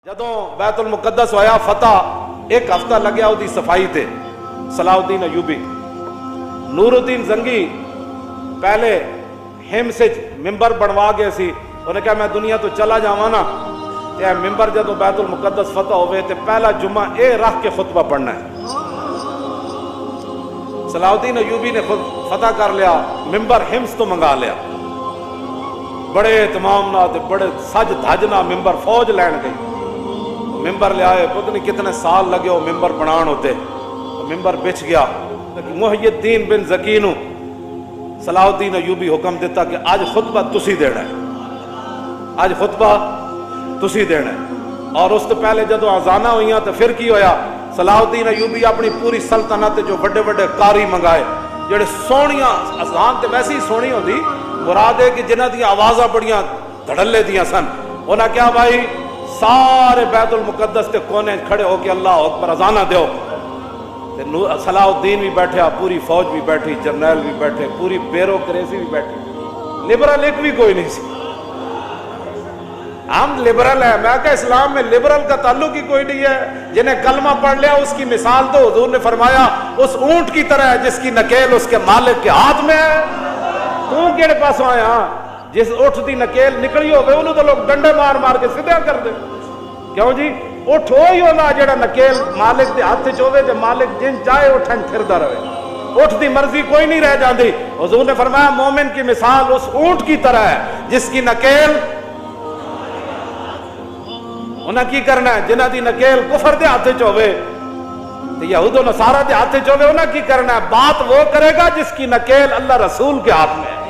جدوں بیت المقدس ہویا فتح ایک ہفتہ لگیا وہ صفائی تے صلاح الدین ایوبی نور الدین زنگی پہلے ہم سے ممبر بنوا گئے سی انہیں کہا میں دنیا تو چلا جاواں نا تے ممبر جدوں بیت المقدس فتح ہوئے تے پہلا جمعہ اے رکھ کے خطبہ پڑھنا ہے۔ صلاح الدین ایوبی نے خود فتح کر لیا، ممبر ہمس تو منگا لیا، بڑے اہتمام نہ بڑے سج دھجنا ممبر فوج لین گئی، ممبر لے آئے، پتہ نہیں کتنے سال لگے وہ ممبر بنان ہوتے، ممبر بچ گیا۔ محی الدین بن زکی نو صلاح الدین ایوبی حکم دیتا کہ آج خطبہ تسی دینا ہے، آج خطبہ تسی دینا ہے۔ اور اس تو پہلے جدو آزانہ ہوئیاں تو پھر کی ہویا، صلاح الدین ایوبی اپنی پوری سلطنت جو بڑے بڑے قاری منگائے جڑے سونیاں اذان تے ویسے ہی سونی ہوندی، مراد ہے کہ جنہاں دی آوازاں بڑیاں دھڑلے دیاں سن، انہاں کیا بھائی سارے بیت المقدس تے کونے کھڑے ہو کے اللہ اکبر اذانہ دیو۔ صلاح الدین بھی بیٹھا، پوری فوج بھی بیٹھی، جرنیل بھی بیٹھے، پوری بیوروکریسی بھی بیٹھی، لبرل ایک بھی کوئی نہیں سی۔ ہم لبرل ہیں، میں کہا اسلام میں لبرل کا تعلق ہی کوئی نہیں ہے، جنہیں کلمہ پڑھ لیا اس کی مثال تو حضور نے فرمایا اس اونٹ کی طرح ہے جس کی نکیل اس کے مالک کے ہاتھ میں ہے۔ تو کیڑے پاس آیا جس اٹھ دی نکیل نکلی ہوگئے انہوں تو لوگ ڈنڈے مار مار کے سدھا کر دے، کیوں جی اٹھ ہوئی ہونا جڑا نکیل مالک دے ہاتھ چوے جے مالک جن چاہے اٹھن پھردا رہے، اٹھ دی مرضی کوئی نہیں رہ جاندی۔ حضور نے فرمایا مومن کی مثال اس اونٹ کی طرح ہے جس کی نکیل انہاں کی کرنا ہے، جنہاں دی نکیل کفر دے ہاتھ چوے تے یہود و نصارہ دے ہاتھ چوے، انہاں کی کرنا ہے، بات وہ کرے گا جس کی نکیل اللہ رسول کے ہاتھ میں ہے۔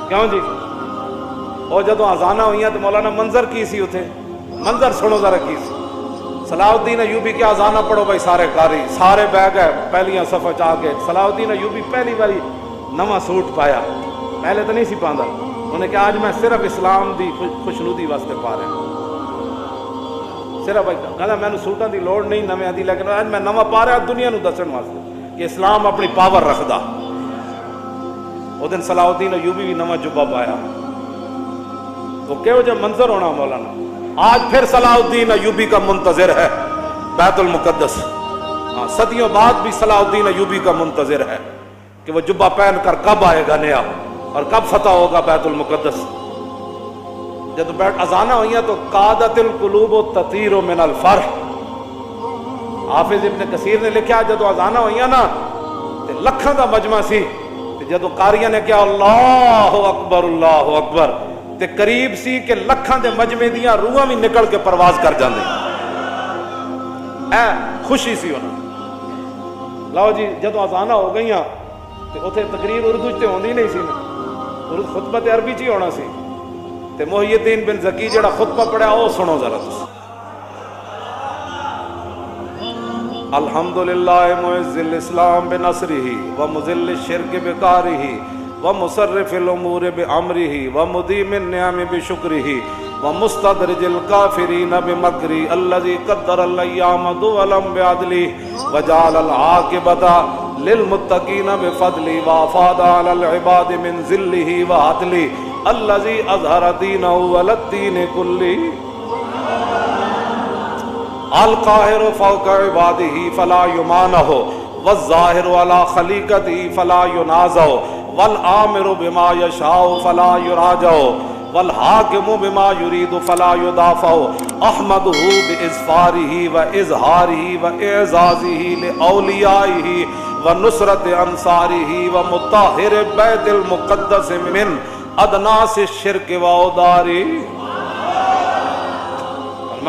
کیوں جی وہ جدوں آزانہ ہوئیاں تو مولانا منظر کی سی اتھے، منظر سنو ذرا کی سی۔ صلاح الدین ایوبی کے آزانہ پڑھو بھائی سارے قاری، سارے بہ گئے پہلیاں صفحہ چاہ کے۔ صلاح الدین ایوبی پہلی باری نواں سوٹ پایا، پہلے تو نہیں سی پاندا، انہیں کہا آج میں صرف اسلام دی خوشنودی واسطے پا رہا ہوں، صرف کہا میں نے سوٹاں دی لوڑ نہیں نویں دی، لیکن آج میں نواں پا رہا دنیا نو دسن واسطے کہ اسلام اپنی پاور رکھدا۔ وہ دن صلاح الدین ایوبی بھی نواں جبہ پایا، وہ کہو جو منظر ہونا مولانا۔ آج پھر صلاح الدین ایوبی کا منتظر ہے بیت المقدس، صدیوں بعد بھی صلاح الدین ایوبی کا منتظر ہے کہ وہ جبہ پہن کر کب آئے گا نیا اور کب فتح ہوگا بیت المقدس۔ جب بیٹھ اذانہ ہوئیاں تو قادت القلوب تطیر من الفرح، حافظ ابن کثیر نے لکھا جب اذانہ ہوئیاں نا تے لکھاں دا مجمع سی، جدو قاریاں نے کہا اللہ اکبر اللہ اکبر تے قریب سی کہ لکھاں دے مجمع دیاں روحاں بھی نکل کے پرواز کر جاندے، اے خوشی سی انہاں۔ لو جی جدو اذانہ ہو گئیاں تے اتھے تقریر اردو تے ہوندی نہیں سی نا، اردو خطبہ تے عربی چی ہونا سی، تے محی الدین بن زکی جڑا خطبہ پڑھا وہ سنو ذرا تسی۔ الحمدللہ معز الاسلام بنصرہ ومذل الشرک بقارہ ومصرف الامور بعمرہ ومدیم النعم بشکرہ ومستدرج الکافرین بمکرہ الذی قدر الایام دولا بعدلہ وجعل العاقبۃ للمتقین بفضلہ وافاض علی العباد من ذلہ وعدلہ الذی اظہر دینہ علی الدین کلہ القاہر فوق عبادہ فلا یمانہ والظاہر علی خلیقتہ فلا ینازع والآمر بما یشاء فلا یراجع والحاکم بما یرید فلا یدافع احمدہ باظفارہ واظہارہ واعزازہ لاولیائہ ونصرت انصارہ ومطہر بیت المقدس من ادناس الشرک واودارہ۔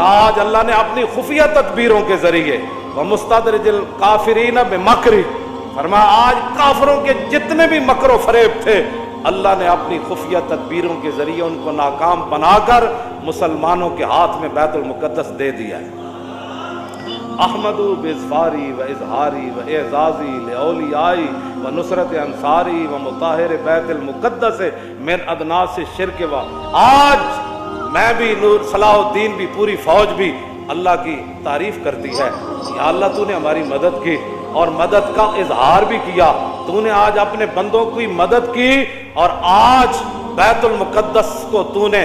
آج اللہ نے اپنی خفیہ تدبیروں کے ذریعے ومستدرج الکافرین بمکرہ، فرمایا آج کافروں کے جتنے بھی مکر و فریب تھے اللہ نے اپنی خفیہ تدبیروں کے ذریعے ان کو ناکام بنا کر مسلمانوں کے ہاتھ میں بیت المقدس دے دیا ہے۔ احمدو باظفاری و اظہاری و اعزازی لاولیائی و نصرت انصاری و مطہر بیت المقدس من ادناس الشرک و۔ آج میں بھی نور صلاح الدین بھی پوری فوج بھی اللہ کی تعریف کرتی ہے، یا اللہ تو نے ہماری مدد کی اور مدد کا اظہار بھی کیا، تو نے آج اپنے بندوں کی مدد کی اور آج بیت المقدس کو تو نے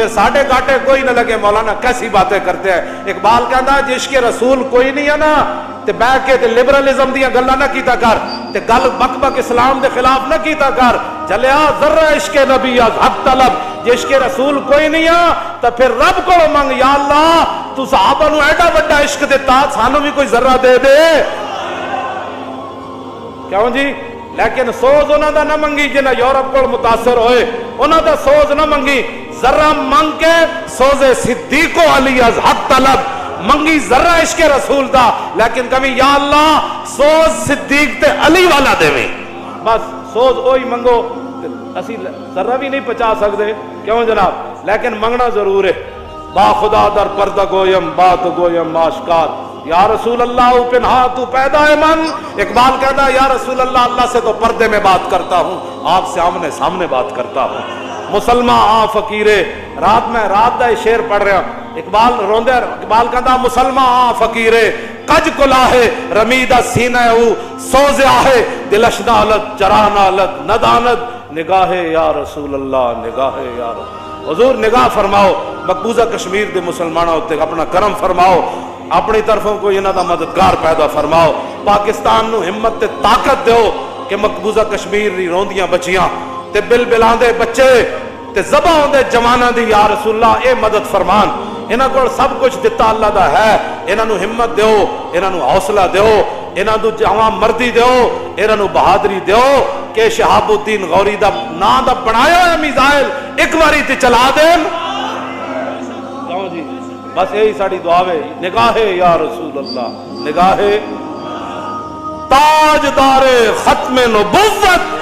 پھر ساڑھے گاٹے کوئی نہ لگے مولانا کیسی باتیں کرتے ہیں۔ اقبال کہندا جشق رسول کوئی نہیں ہے نا تے بہ کے تے لبرلزم دیاں گلاں نہ کیتا کر تے گل بک بک اسلام دے خلاف نہ کیتا کر، جلیا ذرہ عشق نبی از حق طلب، جشق رسول کوئی نہیں ہے تے پھر رب کو منگ یا اللہ تو صحابہ نو ایڈا بڑا عشق دیتا سانو بھی کوئی ذرہ دے دے، کیوں جی؟ لیکن سوز انہاں دا نہ منگی جنہاں یورپ کو متاثر ہوئے، انہاں دا سوز نہ منگی، ذرہ منگ کے سوز صدیق و علی از حق طلب، منگی ذرہ عشق رسول دا لیکن کبھی یا اللہ سوز صدیق تے علی والا دے میں، بس سوز وہی منگو، اسی ذرہ بھی نہیں پچا سکتے، کیوں جناب؟ لیکن منگنا ضرور ہے۔ با خدا در پردہ گویم بات گویم آشکار، یا رسول اللہ پنہا تو پیدا ہے من، اقبال کہتا ہے یا رسول اللہ اللہ سے تو پردے میں بات کرتا ہوں، آپ سے آمنے سامنے بات کرتا ہوں۔ مسلمان آ فقیرے، رات میں رات دا شعر پڑھ رہا، اقبال روندے، اقبال کہتا مسلمان آ فقیرے کج کلاہے رمیدہ سینہ او سوز آہے دلش نالت چرا نالت ندانت نگاہ یا رسول اللہ نگاہ یا رسول، حضور نگاہ فرماؤ مقبوضہ کشمیر دے مسلمانوں ہوتے اپنا کرم فرماؤ، اپنی طرفوں کو انہاں دا مددگار پیدا فرماؤ، پاکستان نو ہمت تے طاقت دیو کہ مقبوضہ کشمیر دی روندیاں بچیاں تے بل بلاندے بچے تے ذبح ہوندے جواناں دی یا رسول اللہ اے مدد فرمان، انہاں کو سب کچھ دتا اللہ دا ہے، انہاں نو ہمت دیو، انہاں نو حوصلہ دیو، انہاں نو جوان مردی دیو، انہاں نو بہادری دیو کہ شہاب الدین غوری دا نا دا بنایا ہے میزائل ایک باری تے چلا دین، کیوں جی؟ بس یہی ساری دعا ہے، نگاہ یا رسول اللہ، نگاہ تاجدار ختم نبوت،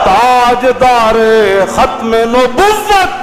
تاجدار ختم نبوت